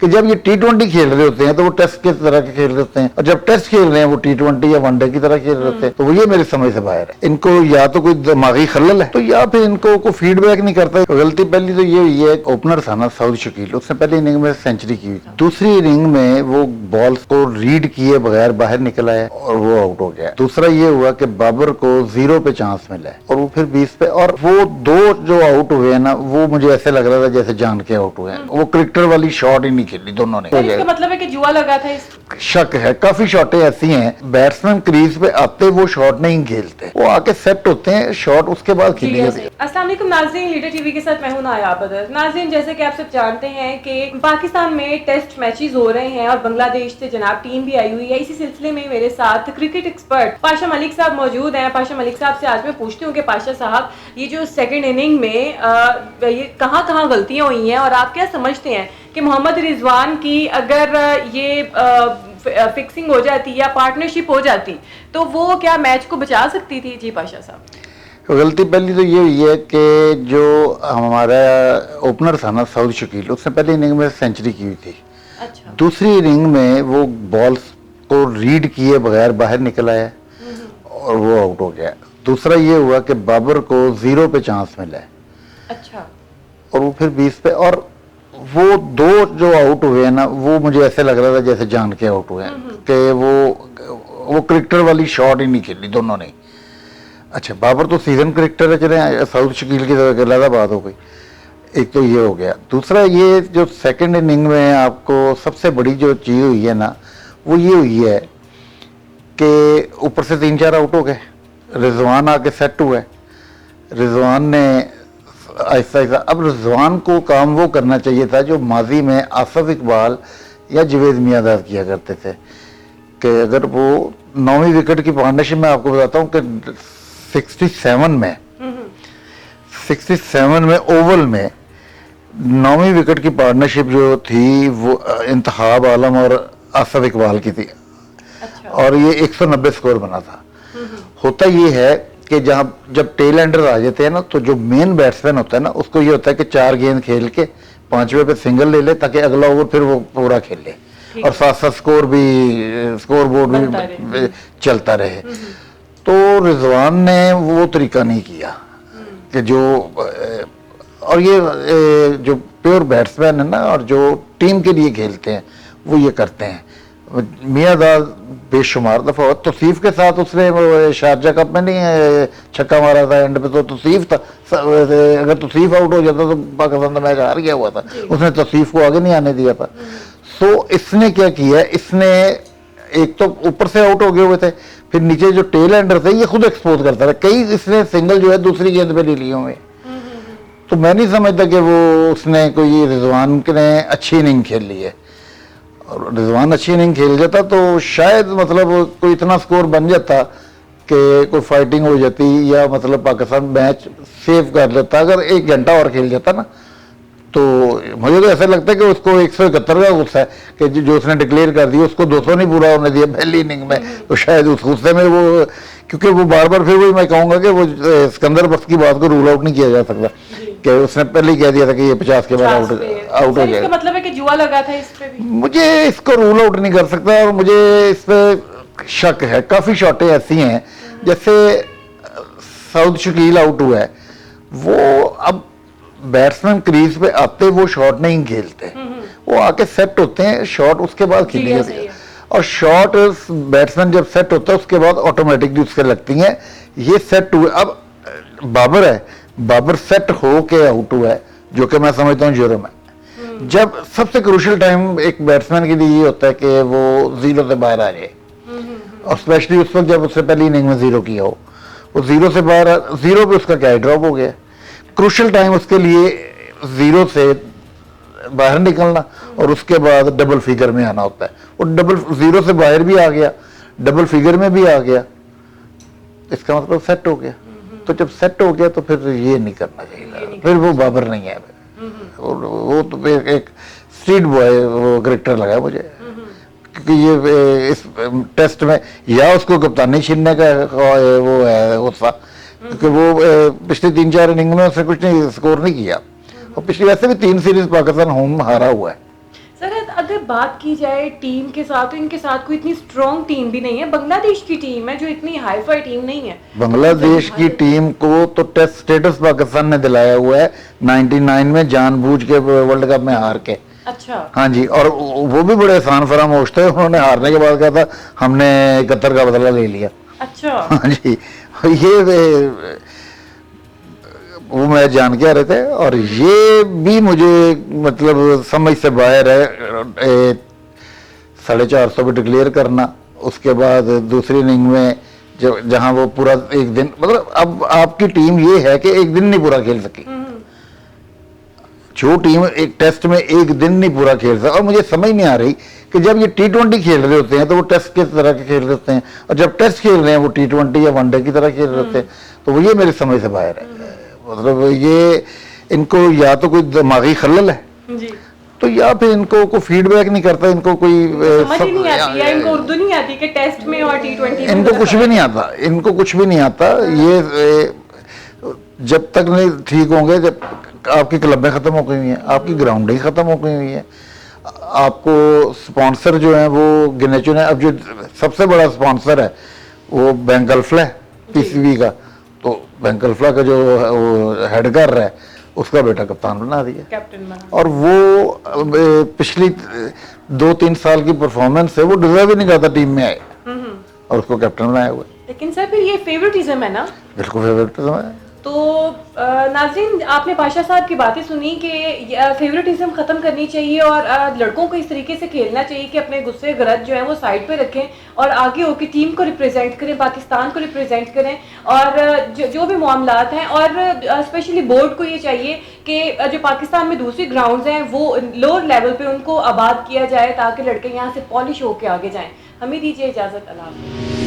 कि जब ये T20 खेल रहे होते हैं तो वो टेस्ट की तरह के खेल रहे होते हैं, और जब टेस्ट खेल रहे हैं वो T20 या वनडे की तरह खेल रहे होते हैं। तो ये मेरे समझ से बाहर है। इनको या तो कोई दिमागी खलल है, तो या फिर इनको कोई फीडबैक नहीं करता। गलती पहली तो ये हुई है, ओपनर था ना साउद शकील, उसने पहली इनिंग में सेंचुरी की हुई, दूसरी इनिंग में वो बॉल को रीड किए बगैर बाहर निकला है और वो आउट हो गया। दूसरा ये हुआ कि बाबर को 0 पे चांस मिला है और वो फिर 20 पे, और वो दो जो आउट हुए हैं ना, वो मुझे ऐसे लग रहा था जैसे जान के आउट हुए हैं। वो क्रिकेटर वाली शॉट ही नहीं खेली दोनों ने। इसका मतलब है कि जुआ लगा था इस... शक है, काफी शॉटें ऐसी हैं बैट्समैन क्रीज पे आते वो शॉट नहीं खेलते, वो आके सेट होते हैं शॉट, उसके बाद खेली जाती है। अस्सलाम वालेकुम नाज़रीन, लीडर टीवी के साथ मैं हूं नायाब बदर। नाज़रीन, जैसे कि आप सब जानते हैं कि पाकिस्तान में टेस्ट मैचेस हो रहे हैं और बांग्लादेश से जनाब टीम भी आई हुई है। इसी सिलसिले में मेरे साथ क्रिकेट एक्सपर्ट पाशा मलिक साहब मौजूद हैं। पाशा मलिक साहब से आज मैं पूछती हूँ कि पाशा साहब, ये जो सेकेंड इनिंग में ये कहाँ गलतियाँ हुई हैं और आप क्या समझते हैं कि मोहम्मद रिजवान की अगर ये फिक्सिंग हो जाती या पार्टनरशिप हो जाती तो वो क्या मैच को बचा सकती थी? जी पाशा साहब। गलती पहली तो ये हुई है कि जो हमारा ओपनर था ना साउद शकील, उसने पहली इनिंग में सेंचुरी की हुई थी। अच्छा। दूसरी इनिंग में वो बॉल को रीड किए बगैर बाहर निकला है और वो आउट हो गया। दूसरा ये हुआ कि बाबर को 0 पे चांस मिला है। अच्छा। और वो फिर 20 पे, और वो दो जो आउट हुए हैं ना, वो मुझे ऐसे लग रहा था जैसे जान के आउट हुए हैं कि वो क्रिकेटर वाली शॉट ही नहीं खेली दोनों ने। अच्छा, बाबर तो सीजन क्रिकेटर है, चले साउथ शकील की तरह अलग बात हो गई। एक तो ये हो गया। दूसरा ये जो सेकंड इनिंग में आपको सबसे बड़ी जो चीज़ हुई है ना, वो ये हुई है कि ऊपर से 3-4 आउट हो गए, रिजवान आके सेट हुआ है। रिजवान ने आहिस्ता आहिस्ता, अब रिजवान को काम वो करना चाहिए था जो माजी में आसिफ इकबाल या जावेद मियांदाद किया करते थे, कि अगर वो 9वीं विकेट की पार्टनरशिप में आपको बताता हूँ कि 67 में ओवल में 9वीं विकेट की पार्टनरशिप जो थी वो इंतखाब आलम और आसिफ इकबाल की थी। अच्छा। और ये 190 स्कोर बना था। होता ये है कि जब टेल एंडर आ जाते हैं ना, तो जो मेन बैट्समैन होता है ना, उसको ये होता है कि 4 गेंद खेल के 5वें पे सिंगल ले ले ताकि अगला ओवर फिर वो पूरा खेले और साथ साथ स्कोर बोर्ड भी चलता रहे। तो रिजवान ने वो तरीका नहीं किया कि जो, और ये जो प्योर बैट्समैन है ना और जो टीम के लिए खेलते हैं वो ये करते हैं। मियांदाद बेशुमार दफा तौसीफ के साथ उसने शारजा कप में नहीं छक्का मारा था एंड पे, तो तौसीफ था। अगर तौसीफ आउट हो जाता तो पाकिस्तान का मैच हार गया हुआ था। उसने तौसीफ को आगे नहीं आने दिया था। सो इसने क्या किया, इसने एक तो ऊपर से आउट हो गए हुए थे, फिर नीचे जो टेल एंडर थे ये खुद एक्सपोज करता था। कई इसने सिंगल जो है दूसरी गेंद पे ले लिए हुए। तो मैं नहीं समझता कि वो उसने कोई रिजवान ने अच्छी इनिंग खेल ली है। और रिजवान अच्छी इनिंग खेल जाता तो शायद मतलब कोई इतना स्कोर बन जाता कि कोई फाइटिंग हो जाती, या मतलब पाकिस्तान मैच सेव कर लेता। अगर 1 घंटा और खेल जाता ना, तो मुझे तो ऐसा लगता है कि उसको 171 का गुस्सा है कि जो उसने डिक्लेयर कर दिया उसको 200 नहीं पूरा होने दिया पहली इनिंग में। तो शायद उस गुस्से में वो, क्योंकि वो बार बार फिर वही मैं कहूँगा कि वो सिकंदर बख्श की बात को रूल आउट नहीं किया जा सकता कि उसने पहले ही कह दिया था कि ये 50 के बाद आउट हो जाएगा। इसका मतलब है कि जुआ लगा था इस पे भी। मुझे इसको रूल आउट नहीं कर सकता, और मुझे इस पे शक है। काफ़ी शॉटें ऐसी हैं, जैसे साउद शकील आउट हुआ है, वो अब बैट्समैन क्रीज पे आते वो शॉट नहीं खेलते, वो आके सेट होते हैं शॉट, उसके बाद खेली जाती है। और शॉट बैट्समैन जब सेट होता है उसके बाद ऑटोमेटिकली उसके लगती हैं। ये सेट हुए, अब बाबर है, बाबर सेट हो के आउट हुआ है, जो कि मैं समझता हूँ जुर्म है। जब सबसे क्रूशियल टाइम एक बैट्समैन के लिए ये होता है कि वो 0 से बाहर आ जाए, और स्पेशली उस वक्त जब उससे पहली इनिंग में 0 किया हो, वो 0 से बाहर, 0 पे उसका क्या ड्रॉप हो गया। क्रूशियल टाइम उसके लिए 0 से बाहर निकलना और उसके बाद डबल फिगर में आना होता है। वो 0 से बाहर भी आ गया, डबल फिगर में भी आ गया, इसका मतलब सेट हो गया। तो जब सेट हो गया तो फिर ये नहीं करना चाहिए, फिर वो बाबर नहीं है। वो तो एक स्ट्रीट बॉय वो क्रिकेटर लगा मुझे, क्योंकि ये इस टेस्ट में या उसको कप्तानी छीनने का वो है गुस्सा, क्योंकि वो पिछले 3-4 इनिंग में उसने कुछ नहीं स्कोर नहीं किया, और पिछली वैसे भी 3 सीरीज पाकिस्तान होम हारा हुआ है। सर अगर बात की जाए टीम के साथ, तो इनके साथ कोई इतनी स्ट्रॉन्ग टीम भी नहीं है। बांग्लादेश की टीम है जो इतनी हाईफाई टीम नहीं है। बांग्लादेश की टीम को तो टेस्ट स्टेटस पाकिस्तान ने दिलाया हुआ है 99 में, जानबूझ के वर्ल्ड कप में हार के। अच्छा। हाँ जी, और वो भी बड़े आसान फरामोश थे। उन्होंने हारने के बाद कहा था हमने कतर का बदला ले लिया। अच्छा। हाँ जी, ये वो मैं जान के आ रहे थे, और ये भी मुझे मतलब समझ से बाहर है। 450 पे डिक्लेयर करना, उसके बाद दूसरी इनिंग में जहां वो पूरा एक दिन, मतलब अब आपकी टीम ये है कि एक दिन नहीं पूरा खेल सकी। जो टीम एक टेस्ट में एक दिन नहीं पूरा खेल सकती, और मुझे समझ नहीं आ रही कि जब ये T20 खेल रहे होते हैं तो वो टेस्ट के तरह के खेल रहे होते हैं, और जब टेस्ट खेल रहे हैं वो T20 या वनडे की तरह खेल रहे होते हैं। तो वो ये मेरी समझ से बाहर है। मतलब ये इनको या तो कोई दिमागी खलल है जी। तो, या फिर इनको कोई फीडबैक नहीं करता, इनको कोई समझ ही नहीं आती, या इनको उर्दू नहीं आती कि टेस्ट में और T20 में इनको कुछ भी नहीं आता, इनको कुछ भी नहीं आता। ये जब तक नहीं ठीक होंगे, जब आपकी क्लबें खत्म हो गई हैं, आपकी ग्राउंडें खत्म हो गई हुई हैं, आपको स्पॉन्सर जो है वो गिने चुने, अब जो सबसे बड़ा स्पॉन्सर है वो बैंक गल्फ है PCB का, तो बैंक गल्फा का जो हेड कर रहा है उसका बेटा कप्तान बना दिया, कैप्टन बना। और वो पिछली 2-3 साल की परफॉर्मेंस है, वो डिजर्व ही नहीं करता टीम में आए, और उसको कैप्टन बनाया हुआ। लेकिन सर फिर ये फेवरेटिज्म है ना? बिल्कुल फेवरेटिज्म है। तो नाज़रीन, आपने बादशाह साहब की बातें सुनी कि फेवरेटिज्म ख़त्म करनी चाहिए और लड़कों को इस तरीके से खेलना चाहिए कि अपने गुस्से गरज जो है वो साइड पे रखें और आगे होकर टीम को रिप्रेजेंट करें, पाकिस्तान को रिप्रेजेंट करें, और जो भी मामलात हैं, और स्पेशली बोर्ड को ये चाहिए कि जो पाकिस्तान में दूसरी ग्राउंड्स हैं वो लोअर लेवल पे उनको आबाद किया जाए ताकि लड़के यहाँ से पॉलिश होकर आगे जाएँ। हमें दीजिए इजाज़त। अल्लाह हाफ़िज़।